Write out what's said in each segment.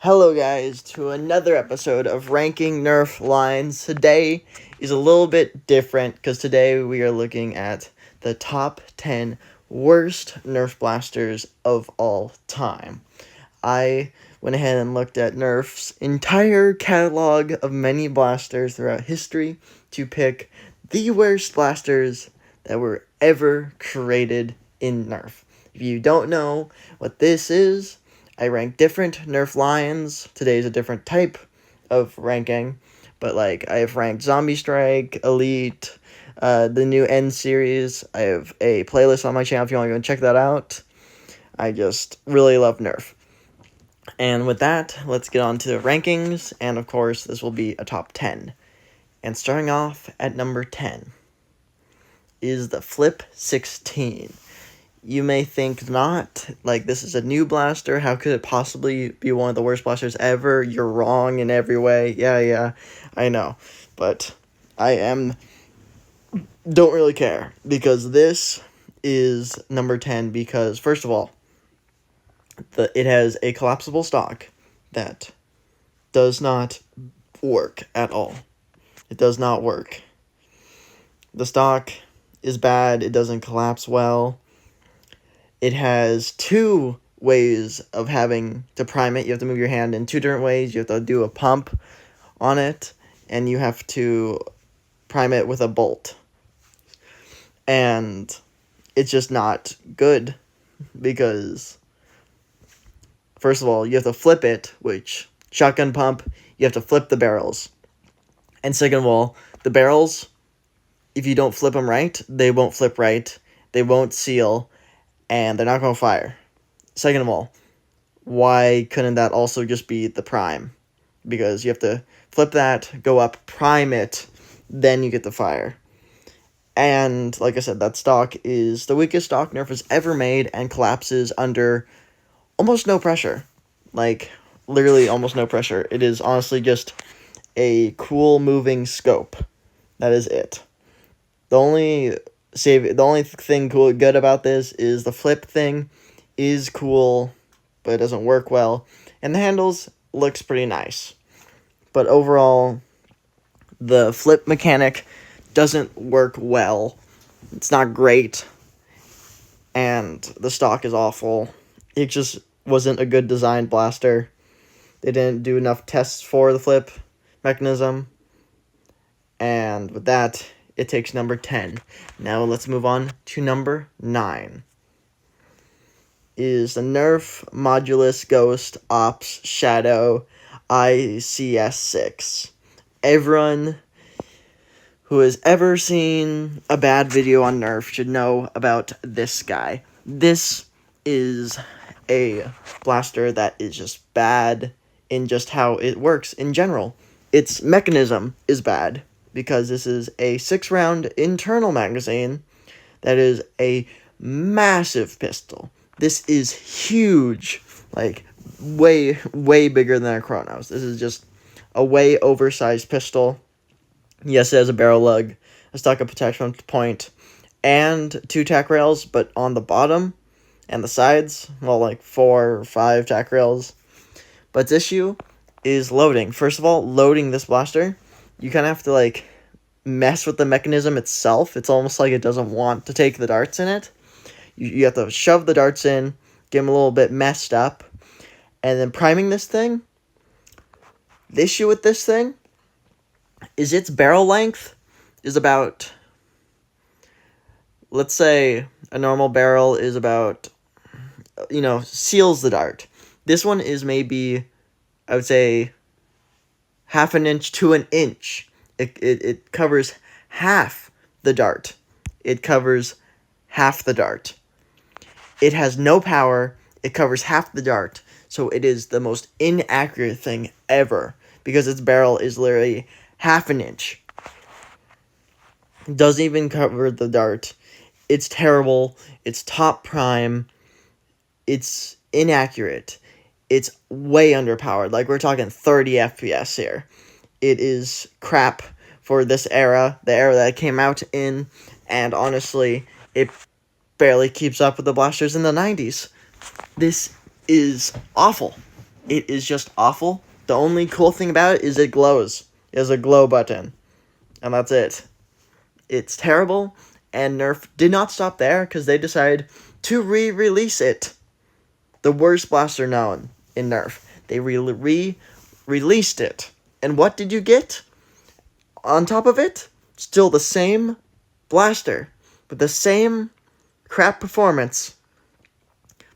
Hello guys, to another episode of Ranking Nerf Lines. Today is a little bit different because today we are looking at the top 10 worst Nerf blasters of all time. I went ahead and looked at Nerf's entire catalog of many blasters throughout history to pick the worst blasters that were ever created in Nerf. If you don't know what this is, I rank different Nerf lines. Today's a different type of ranking, but I have ranked Zombie Strike, Elite, the new N series. I have a playlist on my channel if you want to go and check that out. I just really love Nerf. And with that, let's get on to the rankings, and of course, this will be a top 10. And starting off at number 10 is the Flip 16. You may think not, this is a new blaster, how could it possibly be one of the worst blasters ever? You're wrong in every way. Yeah, I know. But don't really care, because this is number 10, because, first of all, it has a collapsible stock that does not work at all. It does not work. The stock is bad, it doesn't collapse well. It has two ways of having to prime it. You have to move your hand in two different ways. You have to do a pump on it, and you have to prime it with a bolt. And it's just not good because, first of all, you have to flip it, which, shotgun pump, you have to flip the barrels. And second of all, the barrels, if you don't flip them right, they won't flip right, they won't seal, and they're not going to fire. Second of all, why couldn't that also just be the prime? Because you have to flip that, go up, prime it, then you get the fire. And, like I said, that stock is the weakest stock Nerf has ever made and collapses under almost no pressure. Literally almost no pressure. It is honestly just a cool moving scope. That is it. The only thing good about this is the flip thing is cool, but it doesn't work well. And the handles looks pretty nice. But overall, the flip mechanic doesn't work well. It's not great. And the stock is awful. It just wasn't a good designed blaster. They didn't do enough tests for the flip mechanism. And with that, it takes number 10. Now let's move on to number 9. Is the Nerf Modulus Ghost Ops Shadow ICS6. Everyone who has ever seen a bad video on Nerf should know about this guy. This is a blaster that is just bad in just how it works in general. Its mechanism is bad, because this is a 6-round internal magazine that is a massive pistol. This is huge, way, way bigger than a Chronos. This is just a way oversized pistol. Yes, it has a barrel lug, a stock up attachment point, and 2 tack rails, but on the bottom and the sides, 4 or 5 tack rails. But its issue is loading. First of all, loading this blaster, you kind of have to, mess with the mechanism itself. It's almost like it doesn't want to take the darts in it. You have to shove the darts in, get them a little bit messed up, and then priming this thing. The issue with this thing is its barrel length is about, let's say a normal barrel is about, seals the dart. This one is maybe, I would say, half an inch to an inch. It covers half the dart. It covers half the dart. It has no power. It covers half the dart. So it is the most inaccurate thing ever, because its barrel is literally half an inch. It doesn't even cover the dart. It's terrible. It's top prime. It's inaccurate. It's way underpowered. We're talking 30 FPS here. It is crap for this era, the era that it came out in, and honestly, it barely keeps up with the blasters in the 90s. This is awful. It is just awful. The only cool thing about it is it glows. It has a glow button. And that's it. It's terrible. And Nerf did not stop there because they decided to re-release it. The worst blaster known in Nerf. They re-released it. And what did you get? On top of it, still the same blaster with the same crap performance.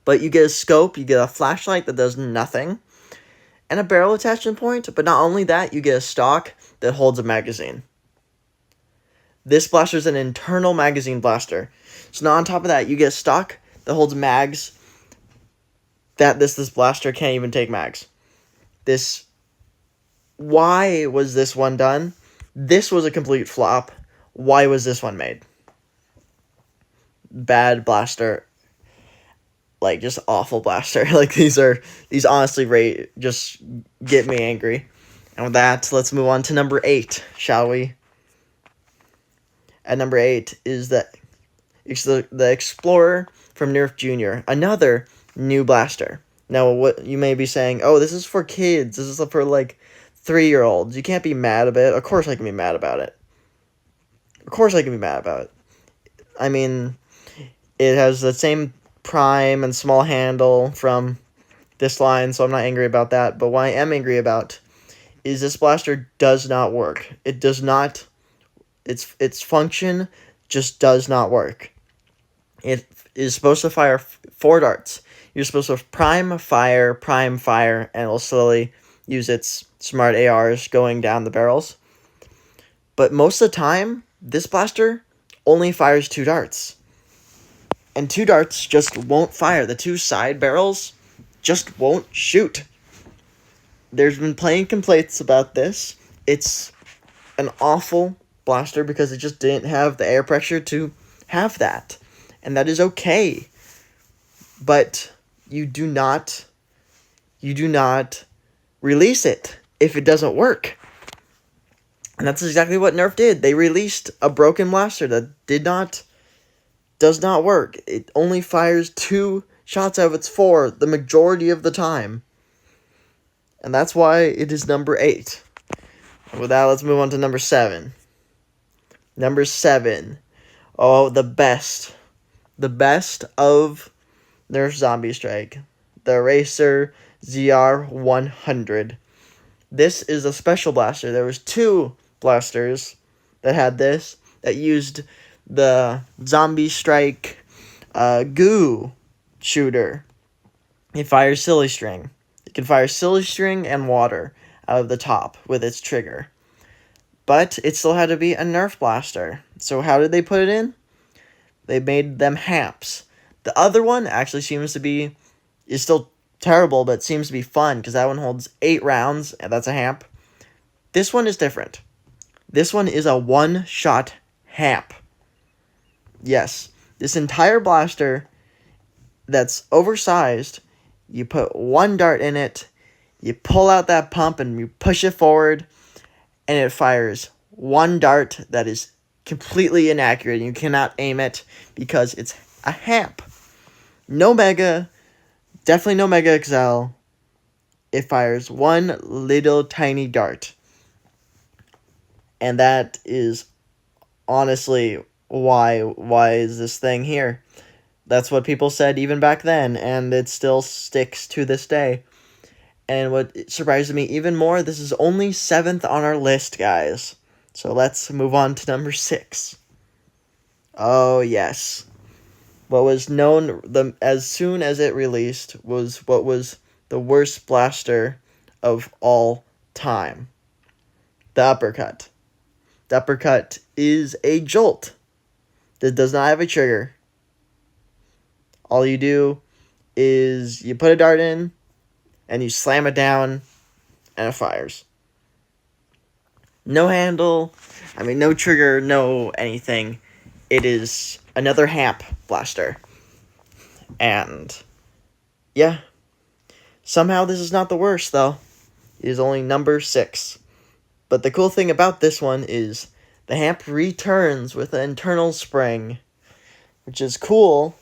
But you get a scope, you get a flashlight that does nothing, and a barrel attachment point. But not only that, you get a stock that holds a magazine. This blaster is an internal magazine blaster. So now on top of that, you get a stock that holds mags that this blaster can't even take mags. Why was this one done? This was a complete flop. Why was this one made? Bad blaster. Like, just awful blaster. Like, these honestly just get me angry. And with that, let's move on to number 8, shall we? At number 8 is the Explorer from Nerf Jr., another new blaster. Now, what you may be saying, oh, this is for kids. This is for, like, 3-year-olds. You can't be mad about it. Of course I can be mad about it. I mean, it has the same prime and small handle from this line, so I'm not angry about that. But what I am angry about is this blaster does not work. It does not. Its function just does not work. It is supposed to fire 4 darts. You're supposed to prime, fire, and it'll slowly use its smart ARs going down the barrels. But most of the time, this blaster only fires 2 darts. And 2 darts just won't fire. The 2 side barrels just won't shoot. There's been plenty of complaints about this. It's an awful blaster because it just didn't have the air pressure to have that. And that is okay. But you do not release it if it doesn't work. And that's exactly what Nerf did. They released a broken blaster that does not work. It only fires 2 shots out of its 4 the majority of the time. And that's why it is number 8. And with that, let's move on to number 7. Number 7. Oh, the best. The best of Nerf Zombie Strike. The Racer ZR100. This is a special blaster. There was 2 blasters that had this, that used the Zombie Strike goo shooter. It fires silly string. It can fire silly string and water out of the top with its trigger. But it still had to be a Nerf blaster. So how did they put it in? They made them hamps. The other one actually is still terrible, but seems to be fun because that one holds 8 rounds, and that's a hamp. This one is different. This one is a one-shot hamp. Yes, this entire blaster that's oversized, you put 1 dart in it, you pull out that pump and you push it forward, and it fires 1 dart that is completely inaccurate, and you cannot aim it because it's a hamp. No Mega, definitely no Mega XL. It fires 1 little tiny dart. And that is honestly why is this thing here? That's what people said even back then, and it still sticks to this day. And what surprises me even more, this is only 7th on our list, guys. So let's move on to number 6. Oh, yes. What was known as soon as it released was what was the worst blaster of all time. The Uppercut. The Uppercut is a jolt that does not have a trigger. All you do is you put a dart in, and you slam it down, and it fires. No handle, no trigger, no anything. It is another hamp blaster. And, yeah. Somehow this is not the worst, though. It is only number 6. But the cool thing about this one is the hamp returns with an internal spring, which is cool,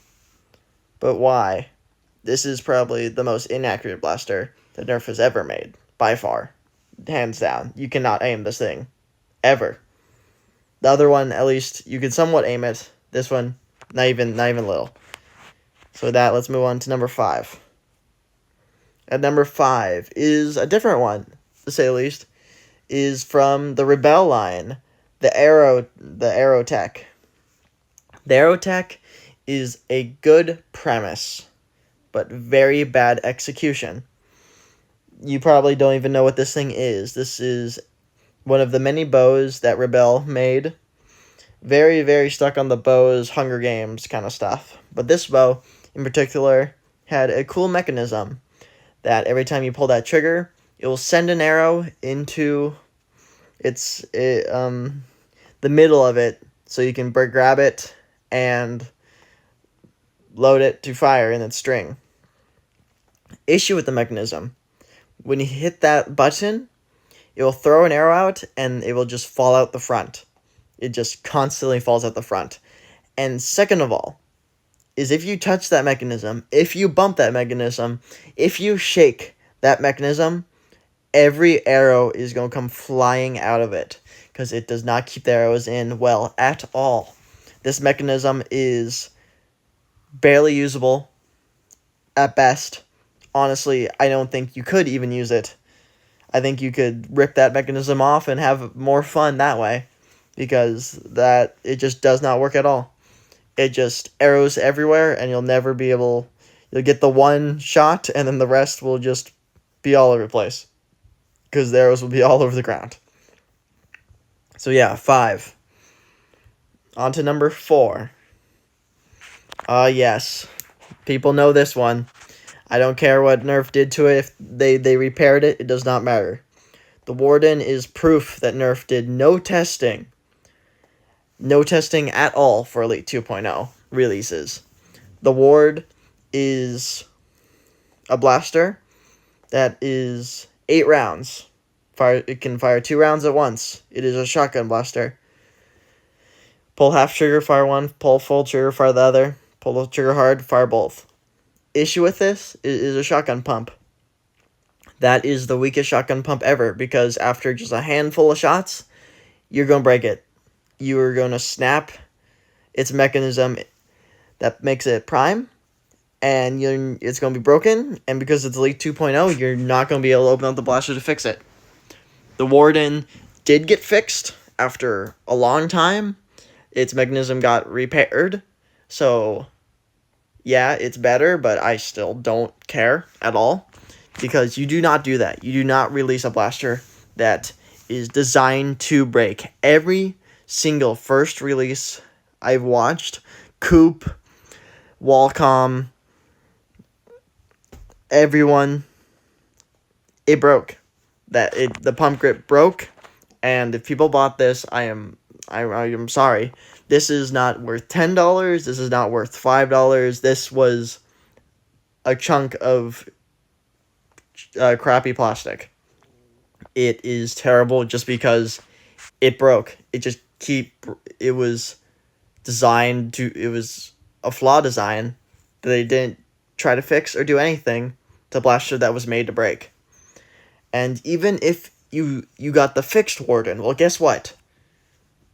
but why? This is probably the most inaccurate blaster that Nerf has ever made, by far. Hands down. You cannot aim this thing. Ever. The other one, at least, you can somewhat aim it. This one, not even little. So with that, let's move on to number 5. At number 5 is a different one, to say the least, is from the Rebel line, the Aerotech. The Aerotech is a good premise, but very bad execution. You probably don't even know what this thing is. This is one of the many bows that Rebel made. Very, very stuck on the bows, Hunger Games kind of stuff. But this bow, in particular, had a cool mechanism that every time you pull that trigger, it will send an arrow into the middle of it, so you can grab it and load it to fire in its string. Issue with the mechanism: when you hit that button, it will throw an arrow out and it will just fall out the front. It just constantly falls out the front. And second of all, is if you touch that mechanism, if you bump that mechanism, if you shake that mechanism, every arrow is going to come flying out of it, because it does not keep the arrows in well at all. This mechanism is barely usable at best. Honestly, I don't think you could even use it. I think you could rip that mechanism off and have more fun that way, because it just does not work at all. It just arrows everywhere, and you'll get the one shot, and then the rest will just be all over the place, because the arrows will be all over the ground. So yeah, 5. On to number 4. Yes. People know this one. I don't care what Nerf did to it. If they repaired it, it does not matter. The Warden is proof that Nerf did no testing. No testing at all for Elite 2.0 releases. The Ward is a blaster that is 8 rounds. It can fire 2 rounds at once. It is a shotgun blaster. Pull half trigger, fire one. Pull full trigger, fire the other. Pull the trigger hard, fire both. Issue with this is a shotgun pump. That is the weakest shotgun pump ever, because after just a handful of shots, you're going to break it. You are going to snap its mechanism that makes it prime, and it's going to be broken, and because it's Elite 2.0, you're not going to be able to open up the blaster to fix it. The Warden did get fixed after a long time. Its mechanism got repaired, so yeah, it's better, but I still don't care at all, because you do not do that. You do not release a blaster that is designed to break. Every single first release I've watched, Coop, Walcom, everyone, it broke. The pump grip broke, and if people bought this, I am sorry. This is not worth $10. This is not worth $5. This was a chunk of crappy plastic. It is terrible just because it broke. It was it was a flaw design that they didn't try to fix or do anything to blaster that was made to break. And even if you got the fixed Warden, well, guess what?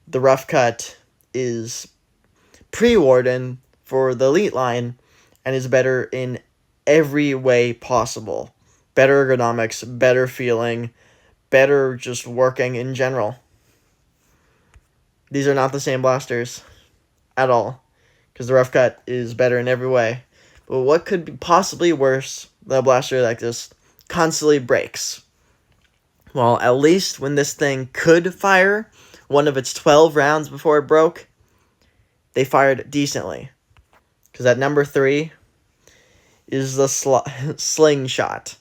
The rough cut is pre-Warden for the Elite line and is better in every way possible. Better ergonomics, better feeling, better just working in general. These are not the same blasters at all, because the rough cut is better in every way. But what could be possibly worse than a blaster like this constantly breaks? Well, at least when this thing could fire one of its 12 rounds before it broke, they fired decently. Because at number 3 is the slingshot.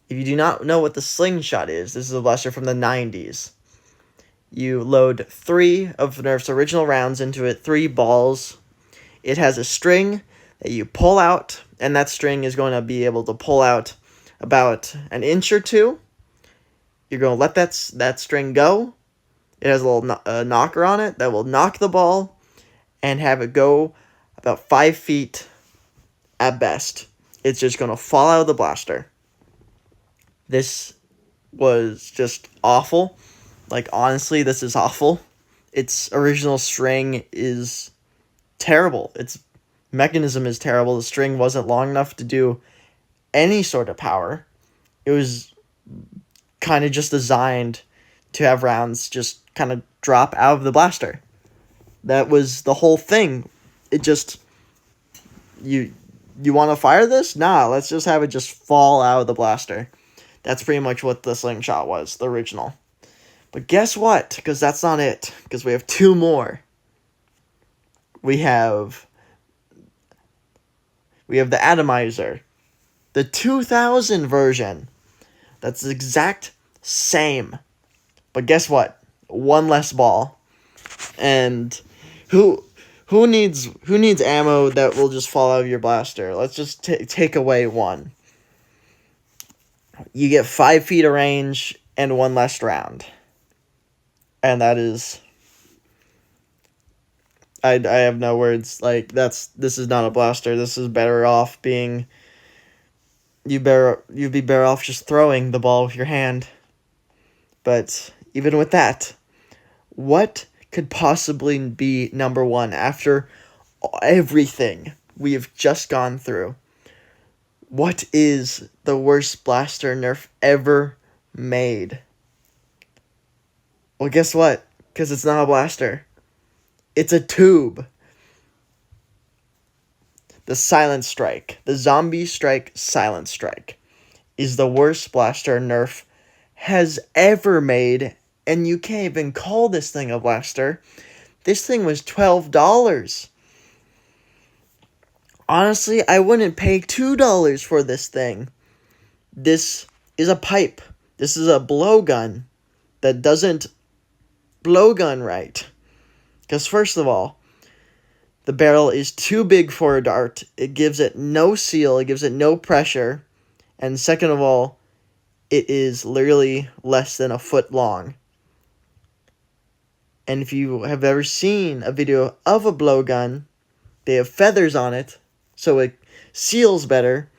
If you do not know what the slingshot is, this is a blaster from the 90s. You load 3 of Nerf's original rounds into it, 3 balls. It has a string that you pull out, and that string is going to be able to pull out about an inch or 2. You're going to let that string go. It has a little knocker on it that will knock the ball and have it go about 5 feet at best. It's just going to fall out of the blaster. This was just awful. Like, honestly, this is awful. Its original string is terrible. Its mechanism is terrible. The string wasn't long enough to do any sort of power. It was kind of just designed to have rounds just kind of drop out of the blaster. That was the whole thing. It just, you want to fire this? Nah, let's just have it just fall out of the blaster. That's pretty much what the slingshot was, the original. But guess what? Because that's not it. Because we have two more. We have the Atomizer. The 2000 version. That's the exact same. But guess what? One less ball. And who needs ammo that will just fall out of your blaster? Let's just take away one. You get 5 feet of range and one less round. And that is, I have no words. Like, this is not a blaster. This is better off being, you'd be better off just throwing the ball with your hand. But even with that, what could possibly be number one after everything we have just gone through? What is the worst blaster nerf ever made? Well, guess what? Because it's not a blaster. It's a tube. The Silent Strike, the Zombie Strike Silent Strike, is the worst blaster nerf has ever made, and you can't even call this thing a blaster. This thing was $12. Honestly, I wouldn't pay $2 for this thing. This is a pipe. This is a blowgun that doesn't blowgun right. Because first of all, the barrel is too big for a dart. It gives it no seal. It gives it no pressure. And second of all, it is literally less than a foot long. And if you have ever seen a video of a blowgun, they have feathers on it, so it seals better.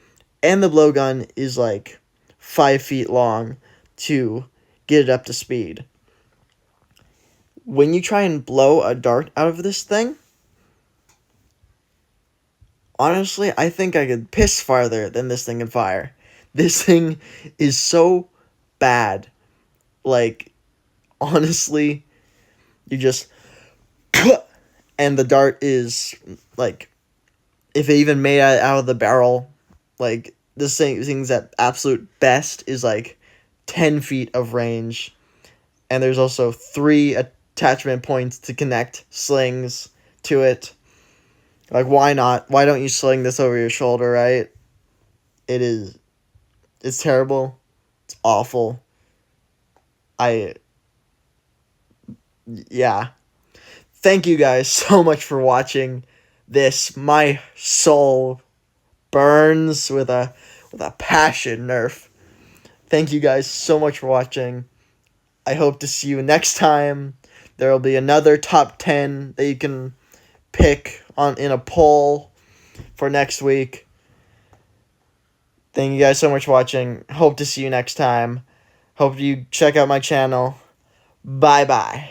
And the blowgun is like 5 feet long to get it up to speed. When you try and blow a dart out of this thing, honestly, I think I could piss farther than this thing can fire. This thing is so bad. Like, honestly, you just, and the dart is, like, if it even made it out of the barrel, like, this thing's at absolute best is, like, 10 feet of range. And there's also 3 attachment points to connect slings to it. Like, why not? Why don't you sling this over your shoulder, right? It's terrible. It's awful. Yeah. Thank you guys so much for watching this. My soul burns with a passion nerf. Thank you guys so much for watching. I hope to see you next time. There will be another top 10 that you can pick in a poll for next week. Thank you guys so much for watching. Hope to see you next time. Hope you check out my channel. Bye-bye.